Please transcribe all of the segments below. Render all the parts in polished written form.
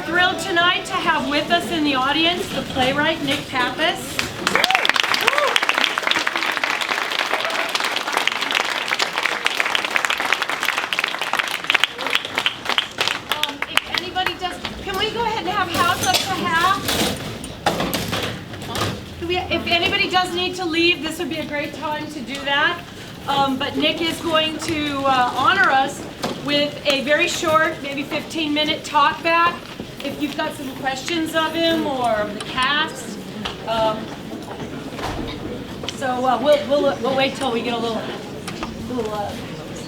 thrilled tonight to have with us in the audience the playwright Nick Pappas. If anybody does, can we go ahead and have house up to half? If anybody does need to leave, this would be a great time to do that. But Nick is going to honor us with a very short, maybe 15-minute talk back. If you've got some questions of him or the cast, we'll wait till we get a little.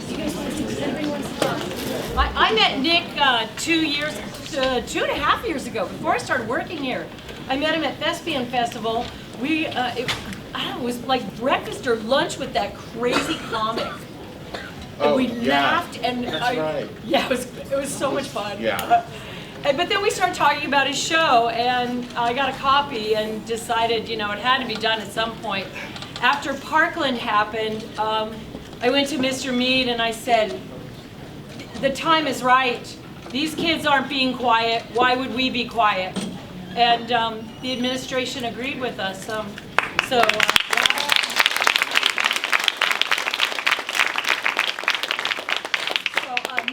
You guys want to see? Does anybody want to see? I met Nick 2.5 years ago, before I started working here. I met him at Thespian Festival. I don't know, it was like breakfast or lunch with that crazy comic. And we laughed and yeah, it was so much fun. Yeah. But then we started talking about his show, and I got a copy and decided, it had to be done at some point. After Parkland happened, I went to Mr. Mead and I said, the time is right. These kids aren't being quiet. Why would we be quiet? And the administration agreed with us.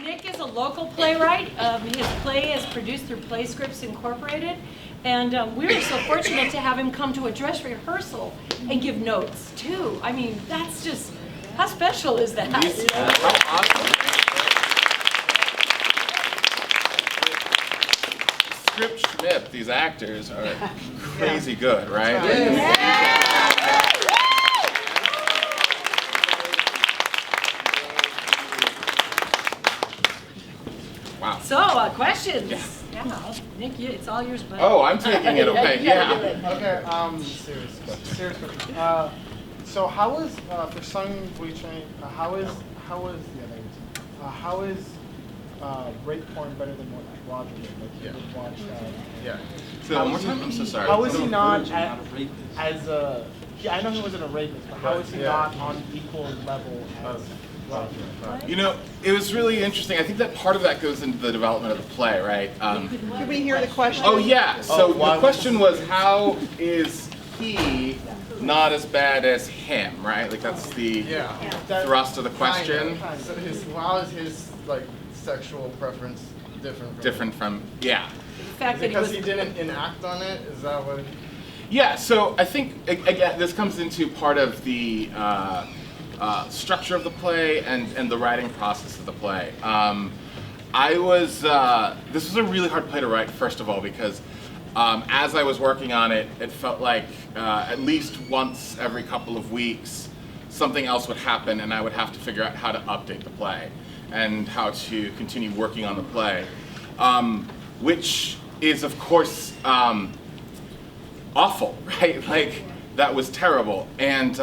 Nick is a local playwright. His play is produced through Play Scripts Incorporated. And we were so fortunate to have him come to a dress rehearsal and give notes, too. I mean, that's just, how special is that? How awesome. Script Schmidt, these actors are crazy good, right? Yeah. Wow. So, questions? Yeah, Nick, it's all yours, buddy. Oh, I'm taking it, okay, yeah. Okay, serious question. So how is, for Sung Bleaching, how is rape porn better than what Roger did? Like, he would watch Yeah. So one more time, I'm so sorry. How is he not as a, I know he wasn't a rapist, but how is he not on equal level as Roger? It was really interesting. I think that part of that goes into the development of the play, right? Can we hear the question? Oh yeah, so the question was, how is he not as bad as him, right? Like that's the thrust of the question. So how is his sexual preference different from yeah. The fact because he didn't enact on it? Is that what? Yeah, so I think, again, this comes into part of the structure of the play and the writing process of the play. This was a really hard play to write, first of all, because as I was working on it, it felt like at least once every couple of weeks, something else would happen and I would have to figure out how to update the play and how to continue working on the play, which is, of course, awful, right? Like, that was terrible. And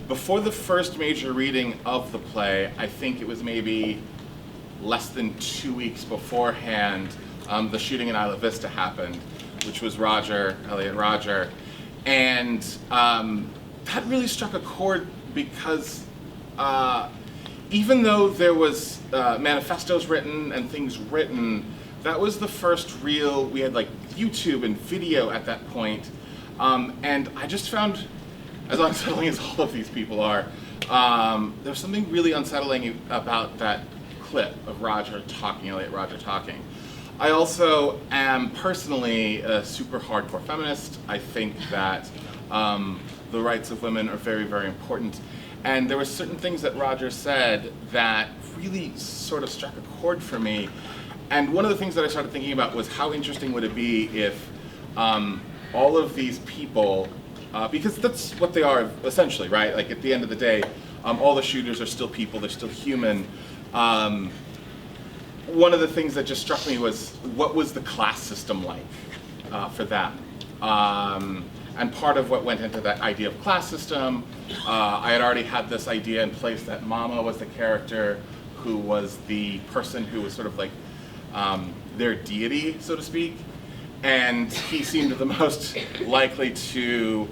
before the first major reading of the play, I think it was maybe less than 2 weeks beforehand, the shooting in Isla Vista happened, which was Elliot Roger. And that really struck a chord because even though there was manifestos written and things written, that was the first real, we had like YouTube and video at that point. And I just found, as unsettling as all of these people are, there was something really unsettling about that clip of Elliot Roger talking. I also am personally a super hardcore feminist. I think that the rights of women are very, very important. And there were certain things that Roger said that really sort of struck a chord for me. And one of the things that I started thinking about was how interesting would it be if all of these people, because that's what they are essentially, right? Like at the end of the day, all the shooters are still people, they're still human. One of the things that just struck me was, what was the class system like for them? And part of what went into that idea of class system, I had already had this idea in place that Mama was the character who was the person who was sort of like their deity, so to speak. And he seemed the most likely to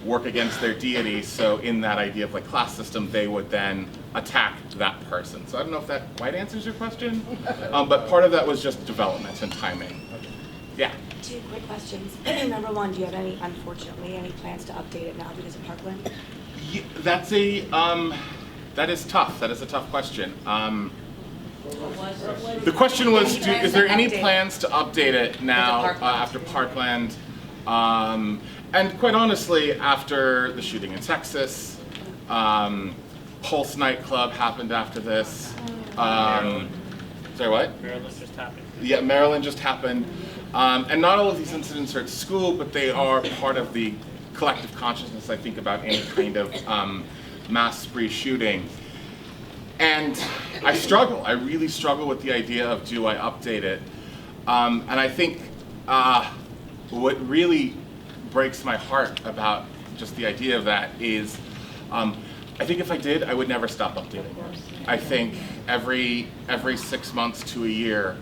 work against their deity, so in that idea of like class system, they would then attack that person. So I don't know if that quite answers your question, but part of that was just development and timing. Yeah. Two quick questions. Number one, do you have unfortunately, any plans to update it now because of Parkland? Yeah, that is tough. That is a tough question. The question was, is there any plans to update it now after Parkland? And quite honestly, after the shooting in Texas, Pulse nightclub happened after this. Sorry, what? Maryland just happened. Yeah, Maryland just happened. And not all of these incidents are at school, but they are part of the collective consciousness, I think, about any kind of mass spree shooting. And I struggle. I really struggle with the idea of, do I update it? And I think what really breaks my heart about just the idea of that is, I think if I did, I would never stop updating it. I think every 6 months to a year,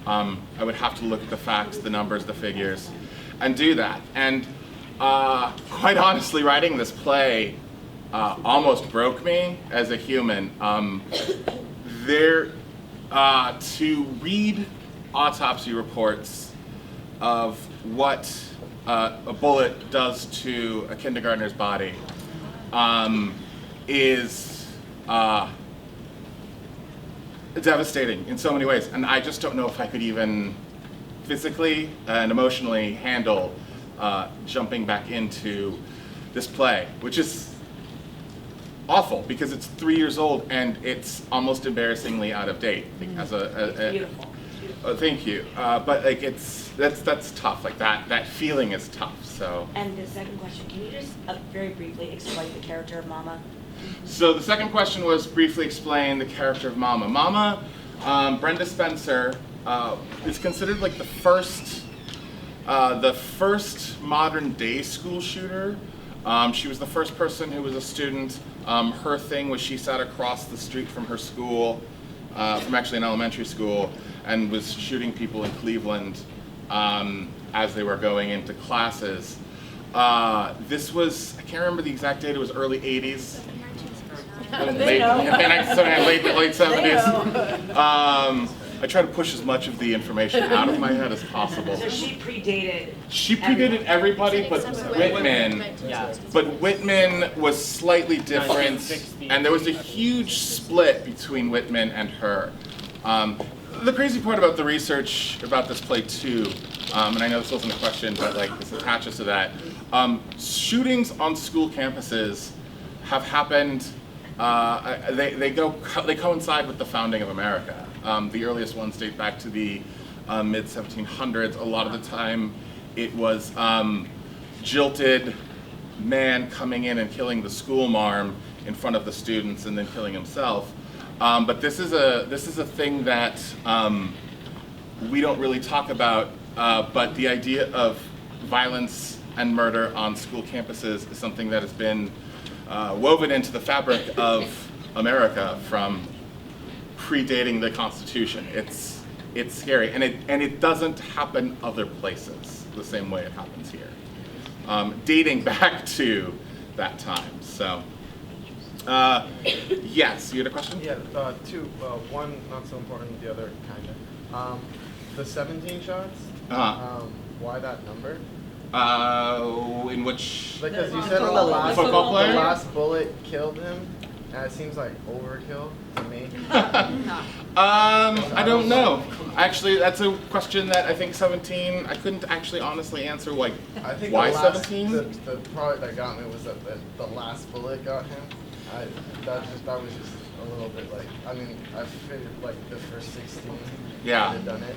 I would have to look at the facts, the numbers, the figures, and do that. And quite honestly, writing this play almost broke me as a human. To read autopsy reports of what a bullet does to a kindergartner's body is devastating in so many ways, and I just don't know if I could even physically and emotionally handle jumping back into this play, which is awful because it's 3 years old and it's almost embarrassingly out of date. As Beautiful. Thank you, but like that's tough. Like that feeling is tough. So. And the second question, can you just very briefly explain the character of Mama? So the second question was briefly explain the character of Mama. Mama, Brenda Spencer, is considered like the first modern day school shooter. She was the first person who was a student. Her thing was she sat across the street from her school, from actually an elementary school, and was shooting people in Cleveland as they were going into classes. This was, I can't remember the exact date, it was early 80s. Late 70s. I try to push as much of the information out of my head as possible. So she predated. She predated everybody but Whitman. Yeah. But Whitman was slightly different, and there was a huge split between Whitman and her. The crazy part about the research about this play too, and I know this wasn't a question, but like this attaches to that, shootings on school campuses have happened. They coincide with the founding of America. The earliest ones date back to the mid 1700s. A lot of the time, it was jilted man coming in and killing the school marm in front of the students and then killing himself. But this is a thing that we don't really talk about. But the idea of violence and murder on school campuses is something that has been woven into the fabric of America from predating the Constitution. It's scary, and it doesn't happen other places the same way it happens here, dating back to that time. So, yes, you had a question? Yeah, two. One not so important, the other kind of. The 17 shots. Why that number? In which? Because you said the last football player? The last bullet killed him. And it seems like overkill to me. I don't know. Actually, that's a question that I think 17. I couldn't actually honestly answer. Like, I think why the last, 17? The part that got me was that the last bullet got him. That was just a little bit like. I mean, I figured like the first 16. Yeah. Had done it.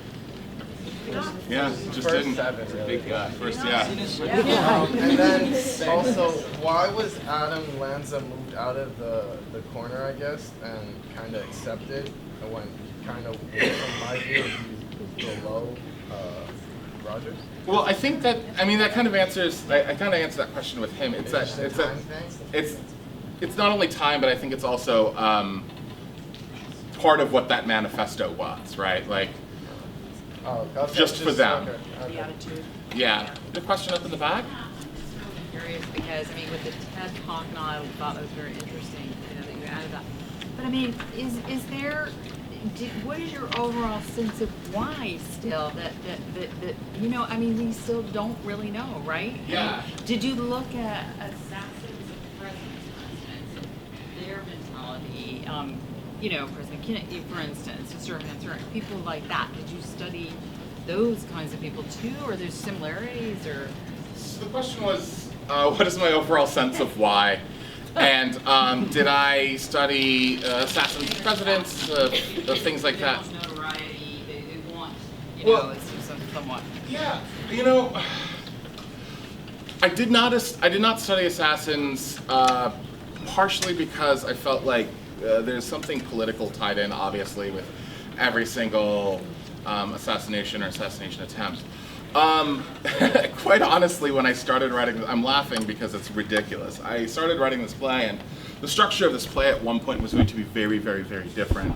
Yeah, just first didn't. 7 really. Big guy. First, yeah. And then also, why was Adam Lanza moved out of the corner, I guess, and kind of accepted, and went kind of, from my view, he's below Rogers? Well, I think that, I mean, that kind of answers, I kind of answer that question with him. It's not only time, but I think it's also part of what that manifesto was, right? Like, Okay, just for them. Okay. The attitude. Yeah. The question up in the back? Curious because, I mean, with the TED Talk now, I thought that was very interesting, you know, that you added that. But I mean, is there, what is your overall sense of why still that you know, I mean, we still don't really know, right? Yeah. Did you look at assassins of presidents, for instance, their mentality? You know, President Kennedy, for instance, certain people like that. Did you study those kinds of people too, or there's similarities, or? So the question was, what is my overall sense of why? And did I study assassins of presidents, things like that? They want notoriety. They want, you Well, know, it's somewhat. Yeah, you know, I did not study assassins, partially because I felt like there's something political tied in, obviously, with every single assassination or assassination attempt. Quite honestly, when I started writing, I'm laughing because it's ridiculous. I started writing this play, and the structure of this play at one point was going to be very, very, very different.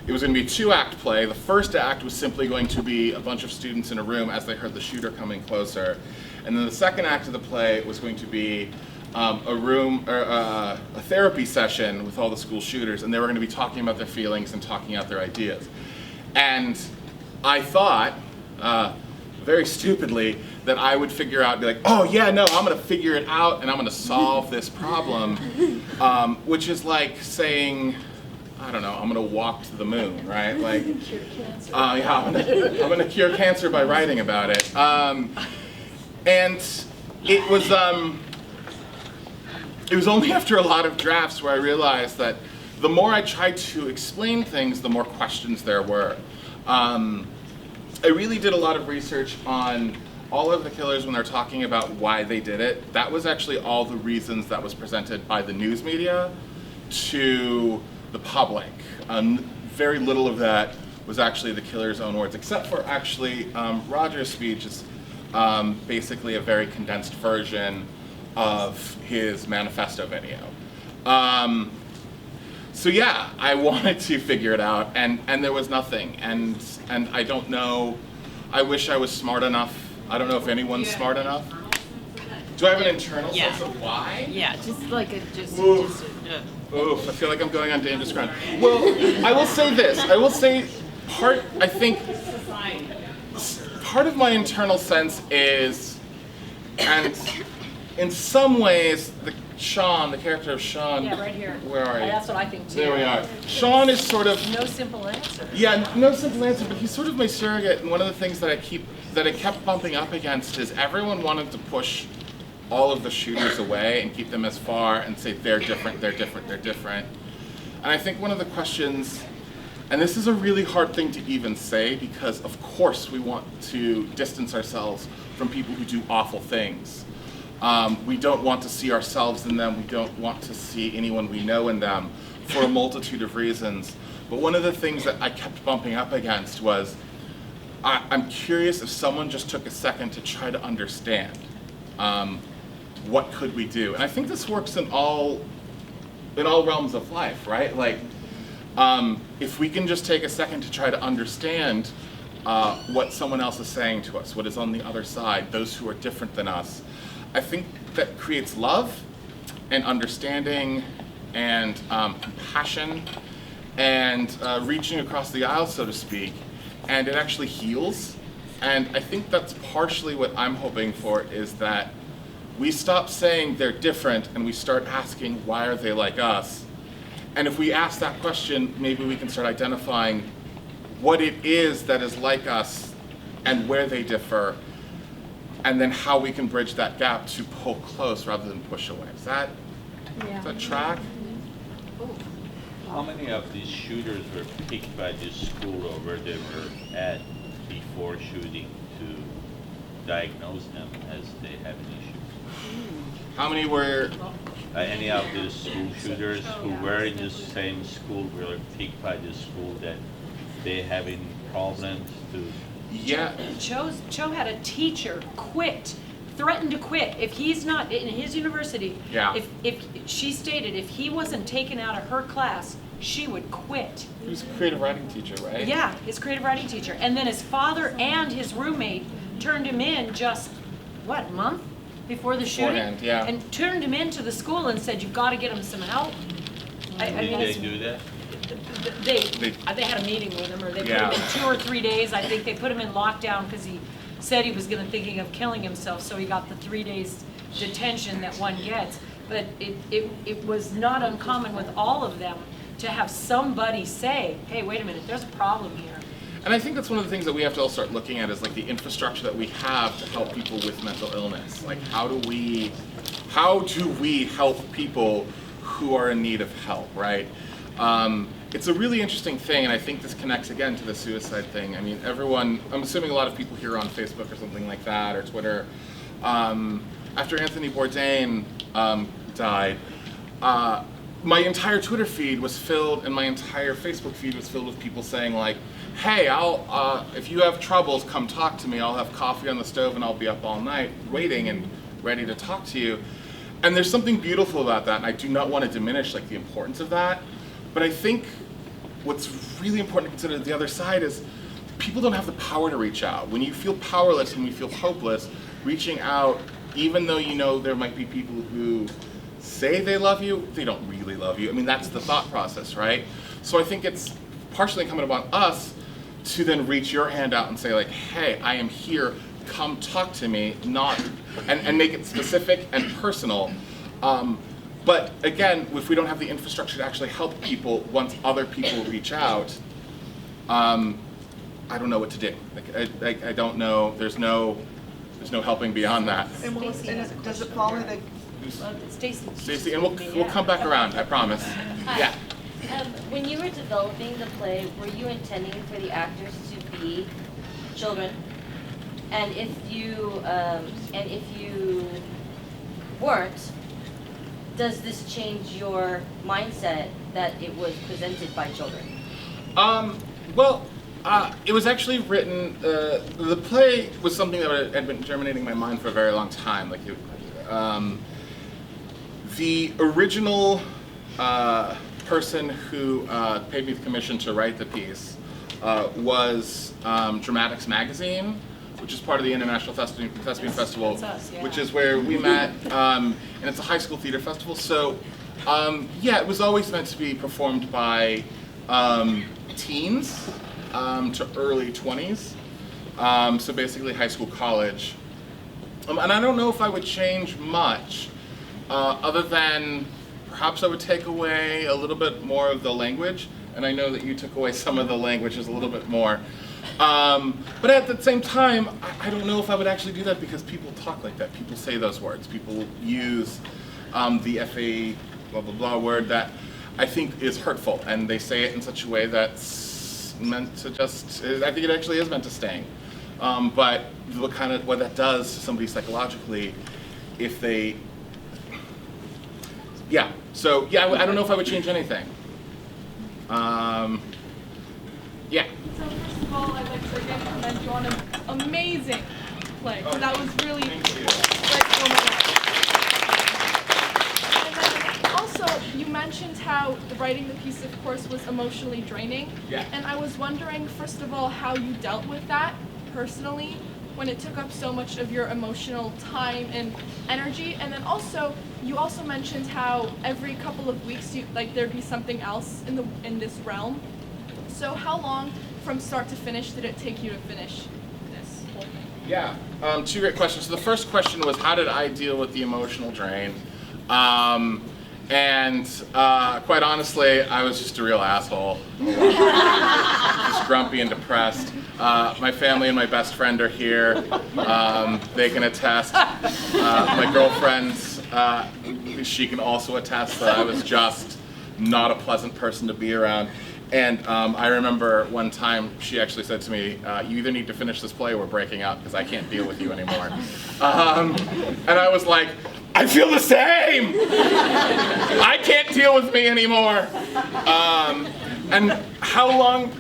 It was going to be a 2-act play. The first act was simply going to be a bunch of students in a room as they heard the shooter coming closer. And then the second act of the play was going to be a therapy session with all the school shooters, and they were going to be talking about their feelings and talking out their ideas. And I thought, very stupidly, that I would figure out, be like, oh yeah, no, I'm going to figure it out and I'm going to solve this problem, which is like saying, I don't know, I'm going to walk to the moon, right? Like, Cure cancer. yeah, I'm going to cure cancer by writing about it. And it was only after a lot of drafts where I realized that the more I tried to explain things, the more questions there were. I really did a lot of research on all of the killers when they're talking about why they did it. That was actually all the reasons that was presented by the news media to the public. Very little of that was actually the killer's own words, except for actually Roger's speech is basically a very condensed version of his manifesto video. So yeah, I wanted to figure it out, and there was nothing, and I don't know. I wish I was smart enough. I don't know if anyone's smart enough. Do I have an internal Yeah. sense of why? Yeah, just like a Oof, I feel like I'm going on dangerous ground. Well, I will say this. I will say I think part of my internal sense is, and in some ways, the character of Sean. Yeah, right here. Where are you? That's what I think too. There we are. Sean is sort of, No simple answer. yeah, no simple answer, but he's sort of my surrogate, and one of the things that I kept bumping up against is everyone wanted to push all of the shooters away and keep them as far and say they're different, they're different, they're different. And I think one of the questions, and this is a really hard thing to even say because of course we want to distance ourselves from people who do awful things. We don't want to see ourselves in them. We don't want to see anyone we know in them for a multitude of reasons. But one of the things that I kept bumping up against was, I'm curious if someone just took a second to try to understand, what could we do? And I think this works in all realms of life, right? Like, if we can just take a second to try to understand what someone else is saying to us, what is on the other side, those who are different than us, I think that creates love and understanding and compassion and reaching across the aisle, so to speak, and it actually heals. And I think that's partially what I'm hoping for, is that we stop saying they're different and we start asking, why are they like us? And if we ask that question, maybe we can start identifying what it is that is like us and where they differ, and then how we can bridge that gap to pull close rather than push away. Does that track? How many of these shooters were picked by this school or where they were at before shooting to diagnose them as they have an issue? How many were? Any of these school shooters who were in the same school were picked by the school that they having problems to? Yeah. Cho had a teacher quit, threatened to quit if he's not in his university. Yeah. If she stated if he wasn't taken out of her class, she would quit. He was a creative writing teacher, right? Yeah, his creative writing teacher. And then his father and his roommate turned him in just, what, a month before the shooting? Beforehand, yeah. And turned him into the school and said, you've got to get him some help. I Did mean, they do that? they had a meeting with him, or they put him Yeah. in 2 or 3 days. I think they put him in lockdown because he said he was thinking of killing himself, so he got the 3 days detention that one gets. But it was not uncommon with all of them to have somebody say, hey, wait a minute, there's a problem here. And I think that's one of the things that we have to all start looking at is like the infrastructure that we have to help people with mental illness. Like how do we help people who are in need of help, right? It's a really interesting thing, and I think this connects again to the suicide thing. I mean, everyone, I'm assuming a lot of people here on Facebook or something like that, or Twitter, after Anthony Bourdain died, my entire Twitter feed was filled, and my entire Facebook feed was filled with people saying like, hey, if you have troubles, come talk to me. I'll have coffee on the stove and I'll be up all night waiting and ready to talk to you. And there's something beautiful about that, and I do not want to diminish like the importance of that. But I think what's really important to consider the other side is people don't have the power to reach out. When you feel powerless and you feel hopeless, reaching out, even though you know there might be people who say they love you, they don't really love you. I mean, that's the thought process, right? So I think it's partially incumbent upon us to then reach your hand out and say like, hey, I am here, come talk to me, and make it specific and personal. But again, if we don't have the infrastructure to actually help people once other people reach out, I don't know what to do. Like, I don't know, there's no helping beyond that. And does it fall in the, Stacy, and we'll come back around, I promise. Hi. Yeah. When you were developing the play, were you intending for the actors to be children? And if you weren't, does this change your mindset that it was presented by children? Well, it was actually written. The play was something that had been germinating in my mind for a very long time. Like, the original person who paid me the commission to write the piece was Dramatics Magazine, which is part of the International Thespian Festival, that's us, yeah. which is where we met, and it's a high school theater festival. So, yeah, it was always meant to be performed by teens to early 20s, so basically high school, college. And I don't know if I would change much, other than perhaps I would take away a little bit more of the language, and I know that you took away some of the languages a little bit more. But at the same time, I don't know if I would actually do that because people talk like that. People say those words. People use the FA blah blah blah word that I think is hurtful, and they say it in such a way that's meant to just, I think it actually is meant to sting. But what that does to somebody psychologically, if they, yeah. So yeah, I don't know if I would change anything. Yeah. So first of all, I'd like to again commend you on an amazing play. Oh, That was really thank you. And then also, you mentioned how writing the piece, of course, was emotionally draining. Yeah. And I was wondering, first of all, how you dealt with that personally when it took up so much of your emotional time and energy. And then also, you also mentioned how every couple of weeks, there'd be something else in this realm. So how long from start to finish did it take you to finish this whole thing? Yeah, two great questions. So the first question was, how did I deal with the emotional drain? And quite honestly, I was just a real asshole. Just grumpy and depressed. My family and my best friend are here. They can attest. My girlfriend, she can also attest that I was just not a pleasant person to be around. And I remember one time she actually said to me, you either need to finish this play or we're breaking up because I can't deal with you anymore. And I was like, I feel the same! I can't deal with me anymore. And how long,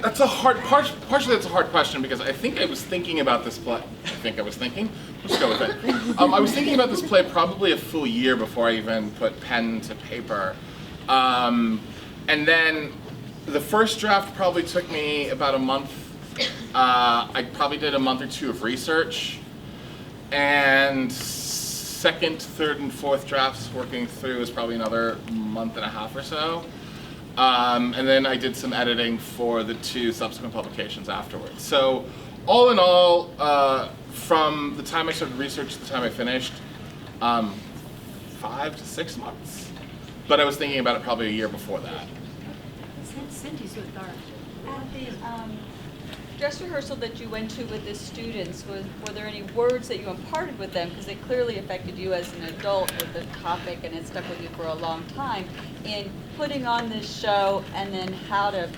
that's a hard, partially that's a hard question because I think I was thinking about this play, let's go with it. I was thinking about this play probably a full year before I even put pen to paper. And then the first draft probably took me about a month. I probably did a month or two of research. And second, third, and fourth drafts working through is probably another month and a half or so. And then I did some editing for the 2 subsequent publications afterwards. So all in all, from the time I started research to the time I finished, 5 to 6 months. But I was thinking about it probably a year before that. Cindy's with Dara. At the dress rehearsal that you went to with the students, were there any words that you imparted with them? Because it clearly affected you as an adult with the topic and it stuck with you for a long time. In putting on this show and then how to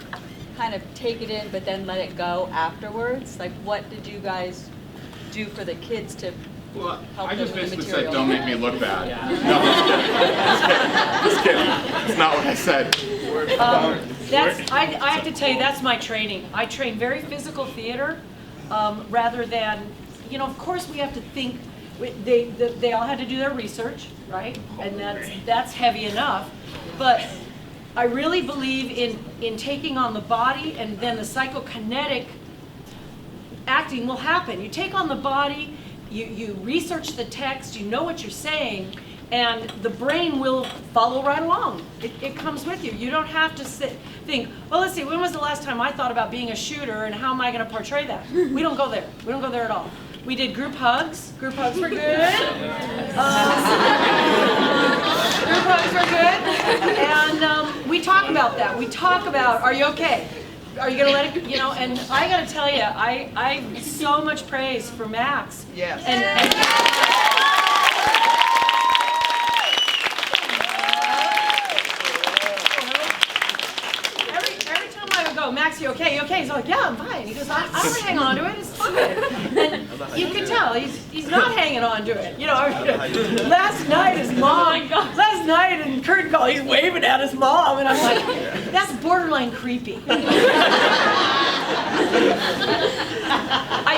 kind of take it in but then let it go afterwards? Like what did you guys do for the kids to Well, help I them just with the basically material? said, don't make me look bad. No, just kidding. That's not what I said. I have to tell you, that's my training. I train very physical theater, rather than, of course we have to think, they all had to do their research, right? And that's heavy enough. But I really believe in taking on the body, and then the psychokinetic acting will happen. You take on the body, you research the text, you know what you're saying, and the brain will follow right along. It comes with you. You don't have to think, well, let's see, when was the last time I thought about being a shooter and how am I going to portray that? We don't go there. We don't go there at all. We did group hugs. Group hugs were good. Group hugs were good. And we talk about that. We talk about, are you okay? Are you going to let it, and I got to tell you, I so much praise for Max. Yes. And every time I would go, Max, you okay? You okay? He's like, yeah, I'm fine. He goes, I'm going to hang on to it. It's fine. And you can tell he's not hanging on to it. Last night his mom, last night in curtain call, he's waving at his mom, and I'm like, that's borderline creepy.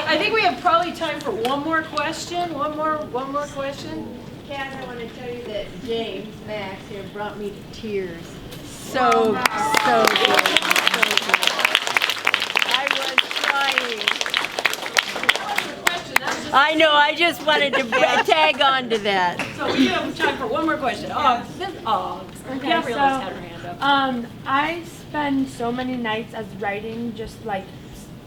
I think we have probably time for one more question. One more question. Kat, I want to tell you that James, Max here, brought me to tears. So good. I was crying. I know, I just wanted to tag on to that. So we have time for one more question. Gabrielle had her hand up. I spend so many nights as writing, just like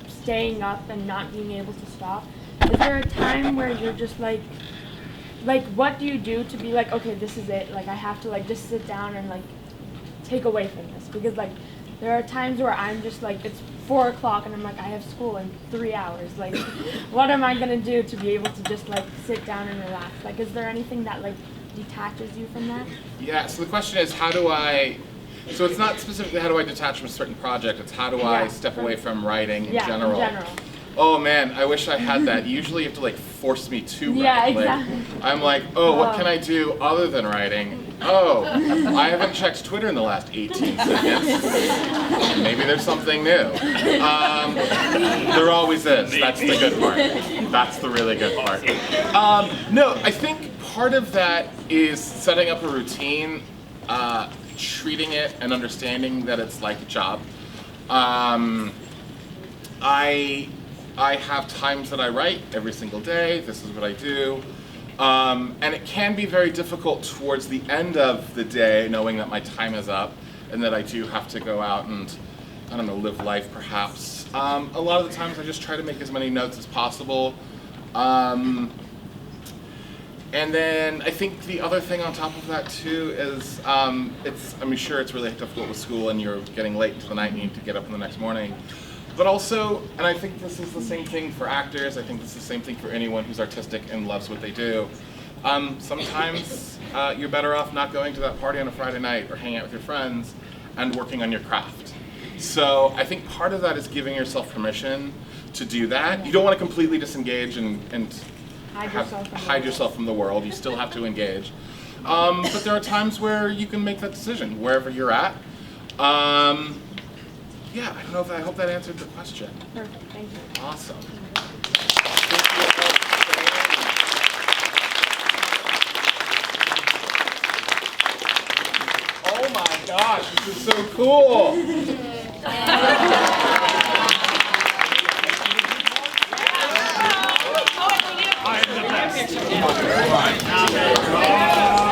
staying up and not being able to stop. Is there a time where you're just like what do you do to be like, okay, this is it, like I have to like just sit down and like take away from this? Because like there are times where I'm just like, it's 4 o'clock and I'm like, I have school in 3 hours, like what am I gonna do to be able to just like sit down and relax? Like, is there anything that like detaches you from that? Yeah, so the question is, so it's not specifically how do I detach from a certain project, it's how do I step away from writing in general. In general. Oh man, I wish I had that. Usually you have to like force me to write. Yeah, exactly. I'm like, what can I do other than writing? I haven't checked Twitter in the last 18 seconds. Maybe there's something new. There always is. That's the good part. That's the really good part. No, I think part of that is setting up a routine, treating it and understanding that it's like a job. I have times that I write every single day. This is what I do. And it can be very difficult towards the end of the day, knowing that my time is up and that I do have to go out and, I don't know, live life perhaps. A lot of the times I just try to make as many notes as possible. And then I think the other thing on top of that too is, I'm sure it's really difficult with school and you're getting late into the night and you need to get up in the next morning. But also, and I think this is the same thing for actors, I think this is the same thing for anyone who's artistic and loves what they do. Sometimes you're better off not going to that party on a Friday night or hanging out with your friends and working on your craft. So I think part of that is giving yourself permission to do that. You don't want to completely disengage and hide yourself from the world. You still have to engage. But there are times where you can make that decision, wherever you're at. Yeah, I hope that answered the question. Perfect, thank you. Awesome. Oh my gosh, this is so cool. Oh,